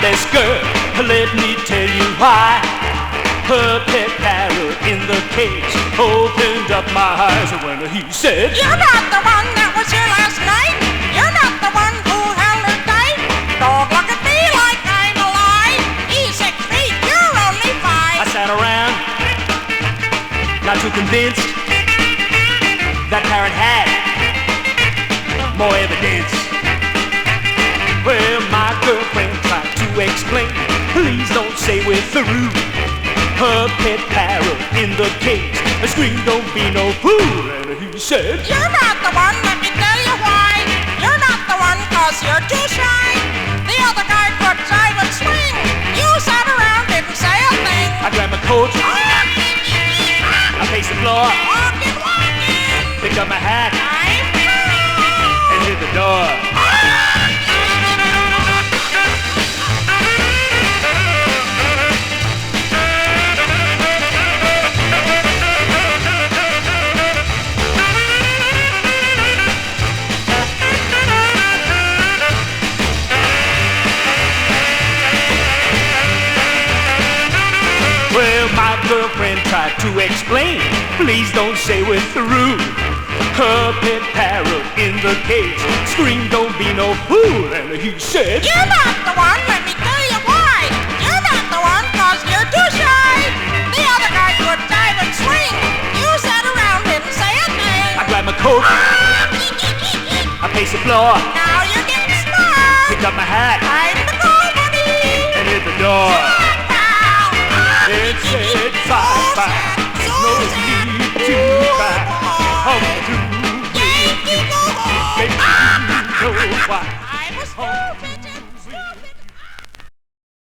best girl. Let me tell you why. Her pet parrot in the cage opened up my eyes when he said, "You're not the one that was here last night. You're not the one who held her tight. Don't look at me like I'm alive. He's 6 feet, you're only 5. I sat around, not too convinced that parrot had more evidence. Well, my girlfriend tried to explain. Please don't say we're through. Her pet parrot in the cage screamed, "Don't be no fool." And he said, "You're not the one, let me tell you why. You're not the one 'cause you're too shy. The other guy could drive and swing. You sat around, didn't say a thing." I grabbed my coat, I paced the floor, Walking, picked up my hat, I'm through. and hit the door. Well, my girlfriend tried to explain. Please don't say we're through. Her pet parrot in the cage screamed, "Don't be no fool." And he said, "You're not the one, let me tell you why. You're not the one 'cause you're too shy. The other guy could dive and swing. You sat around, didn't say a thing." I grabbed my coat, I paced the floor, Now you're getting smart. picked up my hat, I'm the company. and hit the door. It said, "Bye-bye, no need to cry. Come through, baby, you know why." I was hoping.